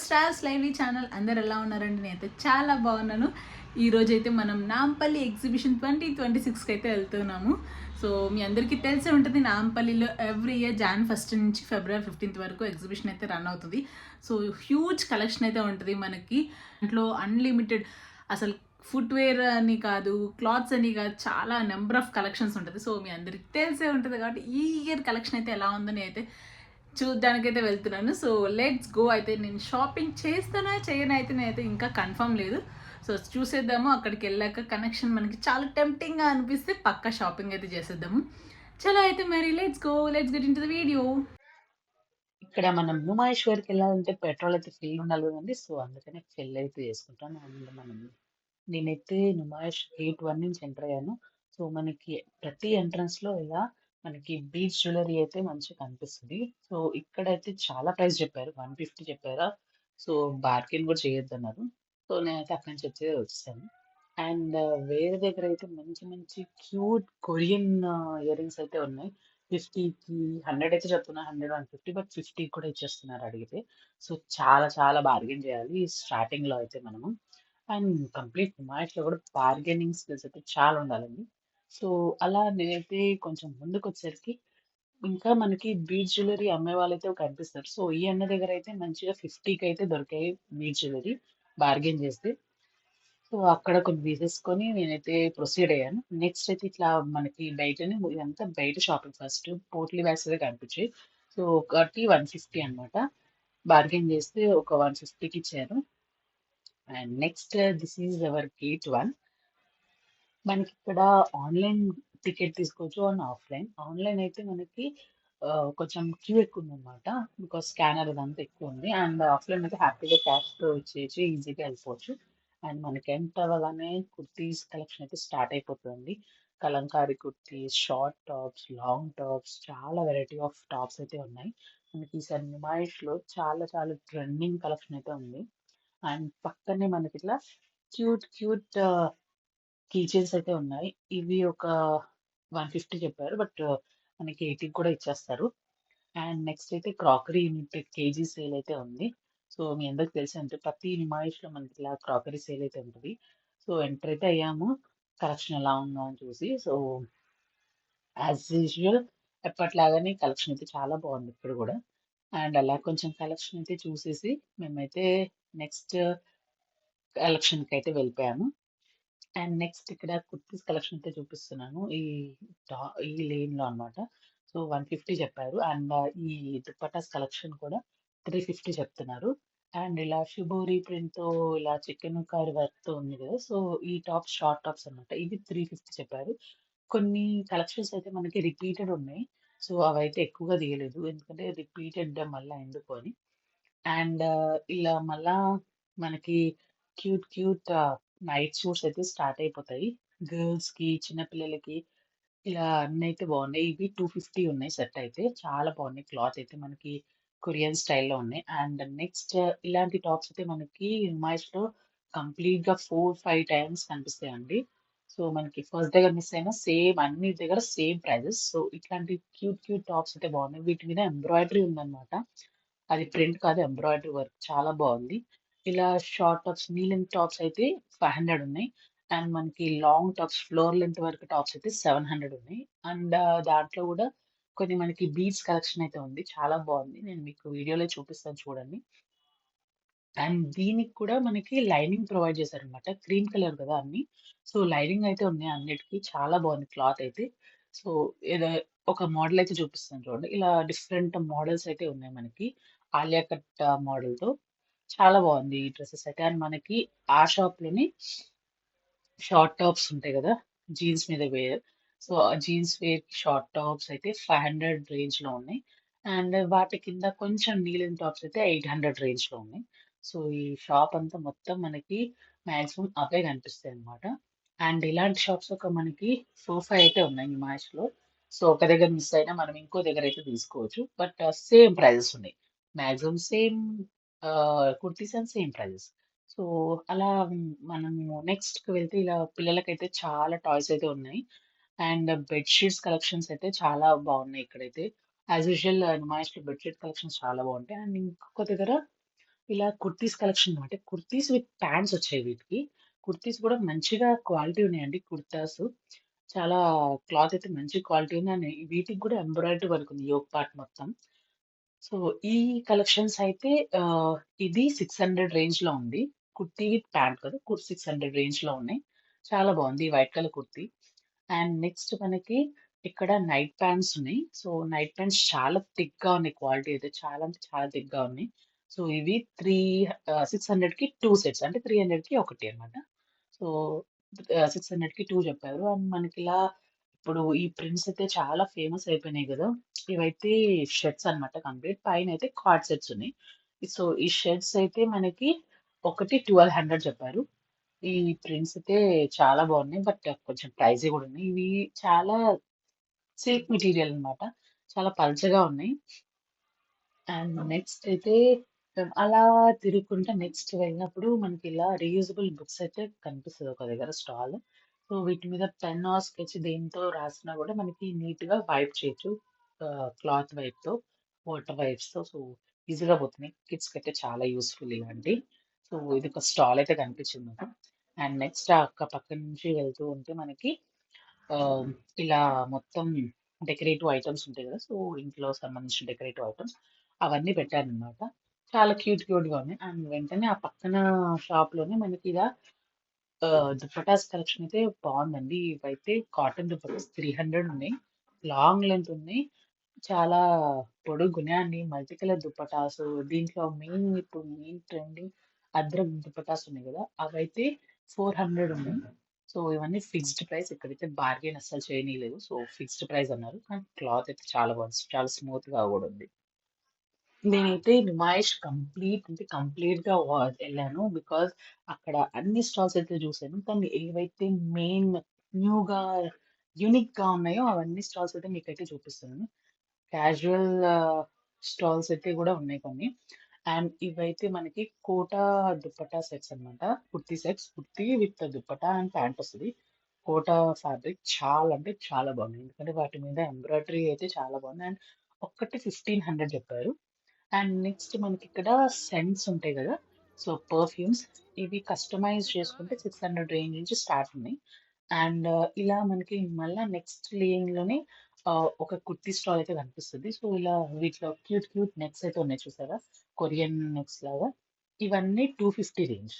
Stars lively channel అందరు ఎలా ఉన్నారండి? నేనైతే చాలా బాగున్నాను. ఈరోజైతే మనం నాంపల్లి ఎగ్జిబిషన్ 2026కి అయితే వెళ్తున్నాము. సో మీ అందరికీ తెలిసే ఉంటుంది, నాంపల్లిలో ఎవ్రీ ఇయర్ జాన్ 1 నుంచి ఫిబ్రవరి 15 వరకు ఎగ్జిబిషన్ అయితే రన్ అవుతుంది. సో హ్యూజ్ కలెక్షన్ అయితే ఉంటుంది మనకి. దాంట్లో అన్లిమిటెడ్ అసలు ఫుట్వేర్ అని కాదు, క్లాత్స్ అని కాదు, చాలా నెంబర్ ఆఫ్ కలెక్షన్స్ ఉంటుంది. సో మీ అందరికి తెలిసే ఉంటుంది కాబట్టి ఈ ఇయర్ కలెక్షన్ అయితే ఎలా ఉందని అయితే చూడ్డానికైతే వెళ్తున్నాను. So let's go. అయితే నేను షాపింగ్ చేస్తానా చేయనా అయితే నేనైతే ఇంకా కన్ఫర్మ్ లేదు. సో చూసేద్దాము. అక్కడికి వెళ్ళాక కనెక్షన్ మనకి చాలా టెంప్టింగ్గా అనిపిస్తే పక్కా షాపింగ్ అయితే చేసేద్దాము. చలో అయితే మరి let's go, let's get in to the video. ఇక్కడ మనం భూమహేశ్వర్కి వెళ్ళాలంటే పెట్రోల్ అయితే ఫుల్ ఉండాలి కదండి. సో అందుకనే ఫిల్ అయితే చేసుకుంటాం. అండ్ నేనైతే నుమాయిష్ గేట్ 1 నుంచి ఎంటర్ అయ్యాను. సో మనకి ప్రతి ఎంట్రన్స్ లో ఇలా మనకి బీచ్ జ్యువెలరీ అయితే మంచిగా కనిపిస్తుంది. సో ఇక్కడైతే చాలా ప్రైస్ చెప్పారు, 150 చెప్పారా. సో బార్గెన్ కూడా చేయొద్దన్నారు. సో నేనైతే అక్కడి నుంచి వచ్చేసాను. అండ్ వేరే దగ్గర అయితే మంచి మంచి క్యూట్ కొరియన్ ఇయర్ రింగ్స్ అయితే ఉన్నాయి. 50కి 100 అయితే చెప్తున్నా, 100 150, బట్ 50 కూడా ఇచ్చేస్తున్నారు అడిగితే. సో చాలా చాలా బార్గెన్ చేయాలి స్టార్టింగ్ లో అయితే మనము. అండ్ కంప్లీట్ లో కూడా బార్గెనింగ్ స్కిల్స్ అయితే చాలా ఉండాలండి. సో అలా నేనైతే కొంచెం ముందుకు వచ్చేసరికి ఇంకా మనకి బీచ్ జ్యువెలరీ అమ్మే వాళ్ళైతే కనిపిస్తారు. సో ఈ అన్న దగ్గర అయితే మంచిగా 50కి అయితే దొరికాయి బీచ్ జ్యువెలరీ బార్గెన్ చేస్తే. సో అక్కడ కొన్ని తీసేసుకొని నేనైతే ప్రొసీడ్ అయ్యాను. నెక్స్ట్ అయితే ఇట్లా మనకి బయటనే ఇదంతా బయట షాపింగ్. ఫస్ట్ పోట్లీ బ్యాగ్స్ అయితే కనిపించాయి. సో ఒకటి 150 అన్నమాట. బార్గెన్ చేస్తే ఒక 150కి ఇచ్చారు. And next this is our gate 1. మనకి ఇక్కడ ఆన్లైన్ టికెట్ తీసుకోవచ్చు అండ్ ఆఫ్లైన్. ఆన్లైన్ అయితే మనకి కొంచెం క్యూ ఎక్కువ ఉందన్నమాట. బికాస్ స్కానర్ అదంతా ఎక్కువ ఉంది. అండ్ ఆఫ్లైన్ అయితే హ్యాపీగా క్యాష్ తో ఇచ్చేసి ఈజీగా వెళ్ళిపోవచ్చు. అండ్ మనకి ఎంటర్ అవ్వగానే కుర్తీస్ కలెక్షన్ అయితే స్టార్ట్ అయిపోతుంది. Kalamkari kurtis, short tops, long tops, చాలా వెరైటీ ఆఫ్ టాప్స్ అయితే ఉన్నాయి. మనకి ఈసారి నుమాయిష్ లో చాలా చాలా ట్రెండింగ్ కలెక్షన్ అయితే ఉంది. అండ్ పక్కనే మనకి ఇట్లా క్యూట్ క్యూట్ కీ చైన్స్ అయితే ఉన్నాయి. ఇవి ఒక 150 చెప్పారు, బట్ మనకి 80 కూడా ఇచ్చేస్తారు. అండ్ నెక్స్ట్ అయితే క్రాకరీ యూనిట్ కేజీ సేల్ అయితే ఉంది. సో మీ అందరికి తెలిసి అంటే ప్రతి నిమాయిష్ లో మనకి ఇలా క్రాకరీ సేల్ అయితే ఉంటుంది. సో ఎంటర్ అయితే అయ్యాము, కలెక్షన్ ఎలా ఉందో అని చూసి. సో యాజ్ యూజువల్ ఎప్పట్లాగానే కలెక్షన్ అయితే చాలా బాగుంది ఇక్కడ కూడా. అండ్ అలా కొంచెం కలెక్షన్ అయితే చూసేసి మేమైతే నెక్స్ట్ కలెక్షన్ కి అయితే వెళ్ళిపోయాము. అండ్ నెక్స్ట్ ఇక్కడ కుర్తీస్ కలెక్షన్ అయితే చూపిస్తున్నాను. ఈ లేన్ లో అన్నమాట. సో 150 చెప్పారు. అండ్ ఈ దుపట్టాస్ కలెక్షన్ కూడా 350 చెప్తున్నారు. అండ్ ఇలా షిబోరి ప్రింట్ తో ఇలా చికెన్ కర్రీ వర్క్ తో ఉంది కదా. సో ఈ టాప్స్ షార్ట్ టాప్స్ అన్నమాట. ఇవి 350 చెప్పారు. కొన్ని కలెక్షన్స్ అయితే మనకి రిపీటెడ్ ఉన్నాయి. సో అవైతే ఎక్కువగా తీయలేదు, ఎందుకంటే రిపీటెడ్ మళ్ళీ ఎందుకు అని. అండ్ ఇలా మళ్ళా మనకి క్యూట్ క్యూట్ నైట్ సూట్స్ అయితే స్టార్ట్ అయిపోతాయి. గర్ల్స్ కి, చిన్న పిల్లలకి ఇలా అన్ని అయితే బాగున్నాయి. ఇవి 250 ఉన్నాయి సెట్ అయితే. చాలా బాగున్నాయి. క్లాత్ అయితే మనకి కొరియన్ స్టైల్లో ఉన్నాయి. అండ్ నెక్స్ట్ ఇలాంటి టాప్స్ అయితే మనకి హిమాయిష్ లో కంప్లీట్ గా 4-5 టైమ్స్ కనిపిస్తాయండి. సో మనకి ఫస్ట్ దగ్గర మిస్ అయినా సేమ్ అన్ని దగ్గర సేమ్ ప్రైజెస్. సో ఇట్లాంటి క్యూట్ క్యూట్ టాప్స్ అయితే బాగున్నాయి. వీటి మీద ఎంబ్రాయిడరీ ఉందన్నమాట. అది ప్రింట్ కాదు, ఎంబ్రాయిడరీ వర్క్ చాలా బాగుంది. ఇలా short tops, knee length tops అయితే 500 ఉన్నాయి. అండ్ మనకి లాంగ్ టాప్స్, ఫ్లోర్ లెంత్ వరకు టాప్స్ అయితే 700 ఉన్నాయి. అండ్ దాంట్లో కూడా కొన్ని మనకి బీడ్స్ కలెక్షన్ అయితే ఉంది. చాలా బాగుంది. నేను మీకు వీడియోలో చూపిస్తాను చూడండి. అండ్ దీనికి కూడా మనకి లైనింగ్ ప్రొవైడ్ చేశారనమాట. క్రీమ్ కలర్ కదా అన్ని. సో లైనింగ్ అయితే ఉన్నాయి అన్నిటికీ. చాలా బాగుంది క్లాత్ అయితే. సో ఏదో ఒక మోడల్ అయితే చూపిస్తాను చూడండి. ఇలా డిఫరెంట్ మోడల్స్ అయితే ఉన్నాయి మనకి. ఆలియా కట్ మోడల్ తో చాలా బాగుంది ఈ డ్రెస్సెస్ అయితే. అండ్ మనకి ఆ షాప్ లోని షార్ట్ టాప్స్ ఉంటాయి కదా, జీన్స్ మీద వేర్. సో ఆ జీన్స్ వేర్ షార్ట్ టాప్స్ అయితే 500 రేంజ్ లో ఉన్నాయి. అండ్ వాటి కింద కొంచెం నీలెన్ టాప్స్ అయితే 800 రేంజ్ లో ఉన్నాయి. సో ఈ షాప్ అంతా మొత్తం మనకి మాక్సిమం అవే కనిపిస్తాయి అన్నమాట. అండ్ ఇలాంటి షాప్స్ ఒక మనకి 4-5 అయితే ఉన్నాయి ఈ మ్యాచ్ లో. సో ఒక దగ్గర మిస్ అయినా మనం ఇంకో దగ్గర అయితే తీసుకోవచ్చు. బట్ సేమ్ ప్రైజెస్ ఉన్నాయి. Maximum same kurtis and same prices. So అలా మనము నెక్స్ట్ కి వెళ్తే ఇలా పిల్లలకైతే చాలా టాయ్స్ అయితే ఉన్నాయి. అండ్ బెడ్ షీట్స్ కలెక్షన్స్ అయితే చాలా బాగున్నాయి ఇక్కడైతే. యాజ్ యూజువల్ నుమాయిష్ లో బెడ్ షీట్ కలెక్షన్స్ చాలా బాగుంటాయి. అండ్ ఇంకొక దగ్గర ఇలా కుర్తీస్ కలెక్షన్ అనమాట. కుర్తీస్ విత్ ప్యాంట్స్ వచ్చాయి వీటికి. కుర్తీస్ కూడా మంచిగా క్వాలిటీ ఉన్నాయండి కుర్తాస్. చాలా క్లాత్ అయితే మంచి క్వాలిటీ ఉంది. అండ్ వీటికి కూడా ఎంబ్రాయిడరీ వర్క్ ఉంది యోక్ పార్ట్ మొత్తం. సో, ఈ కలెక్షన్స్ అయితే ఇది 600 రేంజ్‌లో ఉంది. కుర్తీ విత్ ప్యాంట్ కదా! 600 రేంజ్‌లో ఉన్నాయి. చాలా బాగుంది. ఈ white colour kurti. And next మనకి ఇక్కడ నైట్ ప్యాంట్స్ ఉన్నాయి. సో, నైట్ ప్యాంట్స్ చాలా థిక్‌గా ఉన్నాయి. క్వాలిటీ అయితే చాలా అంటే చాలా థిక్‌గా ఉన్నాయి. సో, ఇవి 600కి 2 సెట్స్ అంటే 300కి ఒకటి అన్నమాట. సో, 600కి 2 చెప్పారు. అండ్ మనకిలా ఇప్పుడు ఈ ప్రింట్స్ అయితే చాలా ఫేమస్ అయిపోయినాయి గదా! ఇవైతే షర్ట్స్ అన్నమాట కంప్లీట్. పైనైతే కార్డ్ సెట్స్ ఉన్నాయి. సో, ఈ షర్ట్స్ అయితే మనకి ఒకటి 1200 చెప్పారు. ఈ ప్రింట్స్ అయితే చాలా బాగున్నాయి. బట్ కొంచెం ప్రైజీ గూడా ఉన్నాయి. ఇవి చాలా సిల్క్ మెటీరియల్ అన్నమాట. చాలా పల్చగా ఉన్నాయి. అండ్ నెక్స్ట్ అయితే అలా తిరుగుకుంటే నెక్స్ట్ వెళ్ళినప్పుడు మనకి ఇలా రీయూజబుల్ బుక్స్ అయితే కనిపిస్తది ఒక దగ్గర స్టాల్. సో, వీటి మీద పెన్ ఆర్ స్కెచ్ దేనితో రాసినా కూడా మనకి నీట్‌గా వైప్ చేయొచ్చు. క్లాత్ వైప్‌తో, వాటర్ వైప్స్‌తో. సో, ఈజీగా పోతున్నాయి. కిడ్స్‌కైతే చాలా యూజ్‌ఫుల్ ఇలాంటియి. సో, ఇది ఒక స్టాల్ అయితే కనిపించింది నాకు. అండ్ నెక్స్ట్ ఆ అక్క పక్క నుంచి వెళ్తూ ఉంటే మనకి ఆహ్, ఇలా మొత్తం డెకరేటివ్ ఐటెమ్స్ ఉంటాయి కదా! సో, ఇంట్లో సంబంధించిన డెకరేటివ్ ఐటెమ్స్ అవన్నీ పెట్టారనమాట. చాలా క్యూట్‌గా ఉన్నాయి. అండ్ వెంటనే ఆ పక్కన షాప్‌లోనే మనకి ఇలా దుపట్టాస్ కలెక్షన్ అయితే బావుందండి. ఇవైతే కాటన్ దుపట్టాస్ 300 ఉన్నాయి. లాంగ్ లెంత్ ఉన్నాయి. చాలా పొడుగున్నాయి అండి. మల్టీ కలర్ దుపట్టాస్ దీంట్లో ఇప్పుడు మెయిన్ ట్రెండింగ్ అద్రక్ దుపట్టాస్ ఉన్నాయి గదా! అవైతే 400 ఉన్నాయి. సో, ఇవన్నీ ఫిక్స్డ్ ప్రైస్. ఇక్కడైతే బార్గెయిన్ అస్సలు చేయనీయలేదు. సో, ఫిక్స్డ్ ప్రైస్ అన్నారు. కానీ క్లాత్ అయితే చాలా బాగుంది. చాలా స్మూత్‌గా గూడా ఉంది. నేనైతే నుమాయిష్ కంప్లీట్‌గా ఎళ్ళాను. బికాజ్ అక్కడ అన్ని స్టాల్స్ అయితే చూసాను. కానీ ఏవైతే మెయిన్ న్యూగా, యూనిక్‌గా ఉన్నాయో అవన్నీ స్టాల్స్ అయితే మీకైతే చూపిస్తున్నాను. క్యాజువల్ స్టాల్స్ అయితే గూడా ఉన్నాయి కొన్ని. అండ్ ఇవైతే మనకి కోటా దుపట్టా సెట్స్ అన్నమాట. Kurti sets. Kurti with dupatta and pant వస్తది. కోటా ఫ్యాబ్రిక్ చాలా అంటే చాలా బాగుంది. ఎందుకంటే వాటి మీద ఎంబ్రాయిడరీ అయితే చాలా బాగుంది. అండ్ ఒక్కటి 1500 చెప్పారు. అండ్ నెక్స్ట్ మనకిక్కడ సెంట్స్ ఉంటాయి గదా! సో, పర్ఫ్యూమ్స్ ఇవి కస్టమైజ్ చేసుకుంటే 600 రేంజ్ నుంచి స్టార్ట్ ఉన్నాయి. అండ్ ఇలా మనకి మళ్ళా నెక్స్ట్ లేన్‌లోనే ఒక కుర్తీ స్టాల్ అయితే కనిపిస్తది. సో, ఇలా వీటిలో క్యూట్ నెక్స్ అయితే ఉన్నాయి చూసారా? కొరియన్ నెక్స్ లాగా. ఇవన్నీ 250 రేంజ్.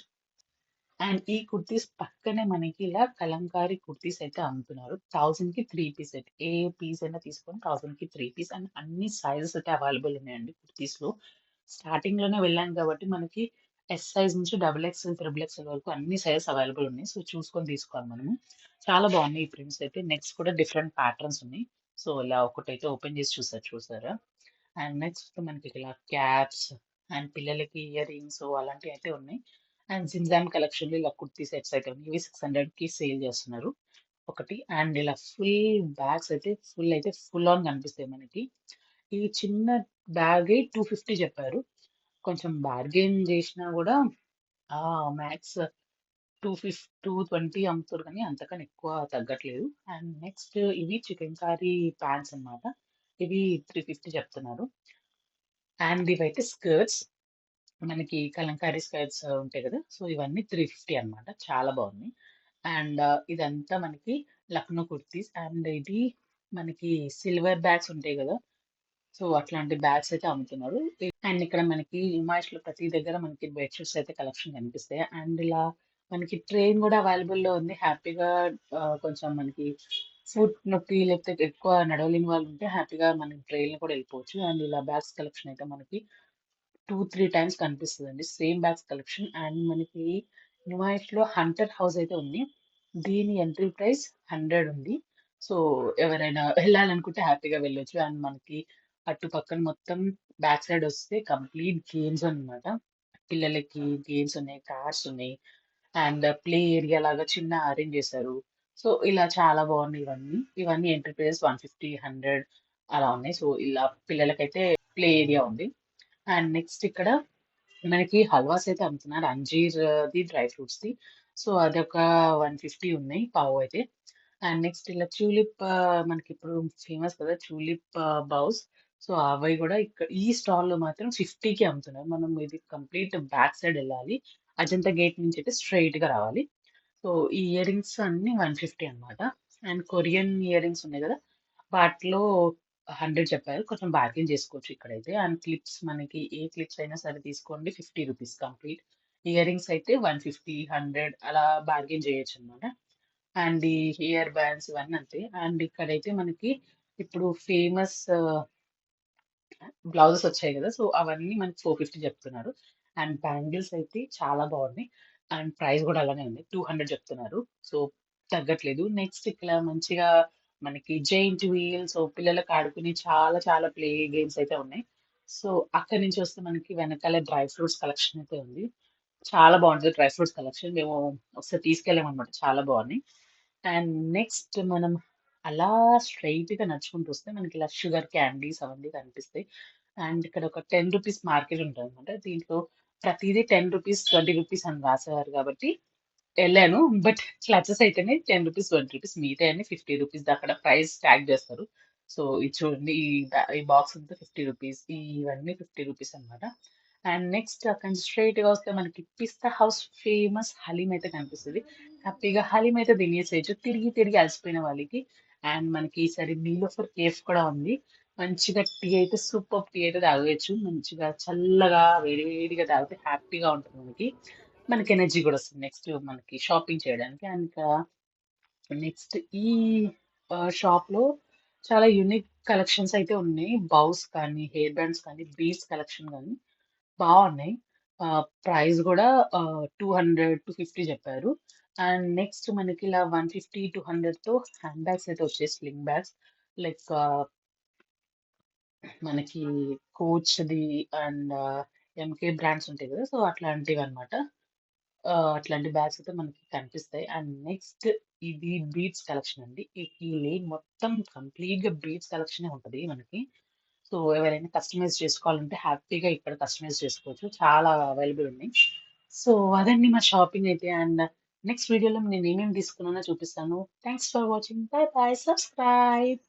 అండ్ ఈ కుర్తీస్ పక్కనే మనకి ఇలా కలంకారీ కుర్తీస్ అయితే అమ్ముతున్నారు. 1000కి 3 పీస్ సెట్. ఏ పీస్ అయినా తీసుకొని 1000కి 3 పీస్ అండ్ అన్ని సైజెస్ అయితే అవైలబుల్ ఉన్నాయండి కుర్తీస్‌లో. స్టార్టింగ్‌లోనే వెళ్ళాను కాబట్టి మనకి ఎస్ సైజ్ నుంచి డబుల్ ఎక్స్‌ఎల్, త్రిబుల్ ఎక్స్‌ఎల్ వరకు అన్ని సైజెస్ అవైలబుల్ ఉన్నాయి. సో, చూసుకొని తీసుకోవాలి మనము. చాలా బాగున్నాయి ఈ ప్రింట్స్ అయితే. నెక్స్ట్ కూడా డిఫరెంట్ ప్యాటర్న్స్ ఉన్నాయి. సో, ఇలా ఒకటైతే ఓపెన్ చేసి చూసారా? అండ్ నెక్స్ట్ మనకి ఇలా క్యాప్స్ అండ్ పిల్లలకి ఇయర్ రింగ్స్ అలాంటివి అయితే ఉన్నాయి. అండ్ జిందాల్ కలెక్షన్‌లో ఇలా కుర్తీ సెట్స్ అయితే ఉన్నాయి. ఇవి 600కి సేల్ చేస్తున్నారు ఒకటి. అండ్ ఇలా బ్యాగ్స్ అయితే ఫుల్ ఆన్ కనిపిస్తాయి మనకి. ఈ చిన్న బ్యాగే 250 చెప్పారు. కొంచెం బార్గెయిన్ చేసినా కూడా మ్యాక్స్ 220 అమ్ముతారు కానీ అంతకన్నా ఎక్కువ తగ్గట్లేదు. అండ్ నెక్స్ట్ ఇవి చికెన్ కారీ ప్యాంట్స్ అన్నమాట. ఇవి 350 చెప్తున్నారు. అండ్ ఇవైతే స్కర్ట్స్. మనకి కలంకారీ స్కర్ట్స్ ఉంటాయి కదా! సో, ఇవన్నీ 350 అన్నమాట. చాలా బాగున్నాయి. అండ్ ఇదంతా మనకి లక్నో కుర్తీస్. అండ్ ఇది మనకి సిల్వర్ బ్యాగ్స్ ఉంటాయి కదా! సో, అట్లాంటి బ్యాగ్స్ అయితే అమ్ముతున్నారు. అండ్ ఇక్కడ మనకి ఇమాజ్‌లో ప్రతి దగ్గర మనకి బెడ్ షీట్స్ అయితే కలెక్షన్ కనిపిస్తాయి. అండ్ ఇలా మనకి ట్రైన్ కూడా అవైలబుల్‌లో ఉంది. హ్యాపీగా కొంచెం మనకి ఫుట్ నొప్పి లేకపోతే ఎక్కువ నడవలేని వాళ్ళు ఉంటే హ్యాపీగా మనం ట్రైన్‌లో కూడా వెళ్ళిపోవచ్చు. అండ్ ఇలా బ్యాగ్స్ కలెక్షన్ అయితే మనకి 2, 3 టైమ్స్ కనిపిస్తదండి. Same bags collection. అండ్ మనకి నుమాయిష్‌లో హంటర్ హౌస్ అయితే ఉంది. దీని ఎంట్రీ ప్రైస్ 100 ఉంది. సో, ఎవరైనా వెళ్ళాలనుకుంటే హ్యాపీగా వెళ్ళొచ్చు. అండ్ మనకి అటు పక్కన మొత్తం బ్యాక్ సైడ్ వస్తే కంప్లీట్ గేమ్స్ అన్నమాట. పిల్లలకి గేమ్స్ ఉన్నాయి, కార్స్ ఉన్నాయి. అండ్ ప్లే ఏరియా లాగా చిన్న అరేంజ్ చేశారు. సో, ఇలా చాలా బాగున్నాయి ఇవన్నీ. ఇవన్నీ ఎంట్రీ ప్రైస్ 150, 100 అలా ఉన్నాయి. సో, ఇలా పిల్లలకైతే ప్లే ఏరియా ఉంది. అండ్ నెక్స్ట్ ఇక్కడ మనకి హల్వాస్ అయితే అమ్ముతున్నారు. అంజీర్‌ది, డ్రై ఫ్రూట్స్‌ది. సో, అదొక 150 ఉన్నాయి పావు అయితే. అండ్ నెక్స్ట్ ఇలా ట్యూలిప్ మనకిప్పుడు ఫేమస్ కదా! Tulip bowls. సో, అవి గూడా ఈ స్టాల్‌లో మాత్రం 50కి అమ్ముతున్నారు. మనం ఇది కంప్లీట్ బ్యాక్ సైడ్ ఎళ్ళాలి. అజంతా గేట్ నుంచయితే స్ట్రెయిట్‌గా రావాలి. సో, ఈ ఇయర్ రింగ్స్ అన్నీ 150 అన్నమాట. అండ్ కొరియన్ ఇయర్ రింగ్స్ ఉన్నాయి గదా! వాటిలో 100 చెప్పారు. కొంచెం బార్గెయిన్ చేసుకోవచ్చు ఇక్కడైతే. అండ్ క్లిప్స్ మనకి ఏ క్లిప్స్ అయినా సరే తీసుకోండి రూ. 50 కంప్లీట్. ఇయర్ రింగ్స్ అయితే 150, 100 అలా బార్గెయిన్ చేయొచ్చన్నమాట. అండ్ ఈ ఇయర్ బ్యాండ్స్ ఇవన్నీ అంతే. అండ్ ఇక్కడైతే మనకి ఇప్పుడు ఫేమస్ బ్లౌజెస్ వచ్చాయి గదా! సో, అవన్నీ మనకి 450 చెప్తున్నారు. అండ్ బ్యాంగిల్స్ అయితే చాలా బాగున్నాయి. అండ్ ప్రైస్ గూడా అలానే ఉంది. 200 చెప్తున్నారు. సో, తగ్గట్లేదు. నెక్స్ట్ ఇక్కడ మంచిగా మనకి జెయింట్ వీల్ సో, పిల్లలకి ఆడుకునే చాలా చాలా ప్లే గేమ్స్ అయితే ఉన్నాయి. సో, అక్కడి నుంచి వస్తే మనకి వెనకాల డ్రై ఫ్రూట్స్ కలెక్షన్ అయితే ఉంది. చాలా బాగుంటది డ్రై ఫ్రూట్స్ కలెక్షన్. మేము ఒకసారి తీసుకెళ్ళామనమాట. చాలా బాగున్నాయి. అండ్ నెక్స్ట్ మనం అలా స్ట్రెయిట్‌గా నడుచుకుంటూ వస్తే మనకి ఇలా షుగర్ క్యాండీస్ అవన్నీ కనిపిస్తాయి. అండ్ ఇక్కడ ఒక రూ. 10 మార్కెట్ ఉంటదనమాట. దీంట్లో ప్రతీదీ రూ. 10, రూ. 20 అని రాసేవారు కాబట్టి ఎళ్ళాను. బట్ క్లచెస్ అయితేనే రూ. 10, రూ. 20 మిగతాయన్ని రూ. 50 అక్కడ ప్రైస్ ట్యాగ్ చేస్తారు. సో, ఇది చూడండి ఈ బాక్స్ అంతా రూ. 50 ఇవన్నీ రూ. 50 అన్నమాట. అండ్ నెక్స్ట్ అక్కడి నుంచి స్ట్రెయిట్‌గా వస్తే మనకి పిస్తా హౌస్ ఫేమస్ హలీం అయితే కనిపిస్తది. హ్యాపీగా హలీం అయితే తినేసేయొచ్చు. తిరిగి తిరిగి అలసిపోయిన వాళ్ళకి. అండ్ మనకి ఈసారి నీలోఫర్ కేఫ్ కూడా ఉంది. మంచిగా టీ అయితే సూపర్బ్ టీ అయితే తాగేయొచ్చు. మంచిగా చల్లగా వేడి వేడిగా తాగితే హ్యాపీగా ఉంటుంది మనకి. మనకి ఎనర్జీ కూడా వస్తుంది. నెక్స్ట్ మనకి షాపింగ్ చేయడానికి. అండ్ ఇంకా నెక్స్ట్ ఈ షాప్‌లో చాలా యూనిక్ కలెక్షన్స్ అయితే ఉన్నాయి. బౌస్ కానీ, హెయిర్ బ్యాండ్స్ కానీ, బీడ్స్ కలెక్షన్ గానీ బావున్నాయి. ప్రైస్ గూడా 200, 250 చెప్పారు. అండ్ నెక్స్ట్ మనకి ఇలా 150, 200తో హ్యాండ్ బ్యాగ్స్ అయితే వచ్చాయి. స్లింగ్ బ్యాగ్స్ లైక్ మనకి కోచ్‌ది అండ్ ఎంకే బ్రాండ్స్ ఉంటాయి గదా! సో, అట్లాంటివన్నమాట. అట్లాంటి బ్యాగ్స్ అయితే మనకి కనిపిస్తాయి. అండ్ నెక్స్ట్ ఇది బీడ్స్ కలెక్షన్ అండి. ఈ లేన్ మొత్తం కంప్లీట్‌గా బీడ్స్ కలెక్షనే ఉంటది మనకి. సో, ఎవరైనా కస్టమైజ్ చేసుకోవాలంటే హ్యాపీగా ఇక్కడ కస్టమైజ్ చేసుకోవచ్చు. చాలా అవైలబుల్ ఉన్నాయి. సో, అదండి మా షాపింగ్ అయితే. అండ్ నెక్స్ట్ వీడియోలో నేను ఏమేమి తీసుకున్నానో చూపిస్తాను. Thanks for watching. By by. Subscribe.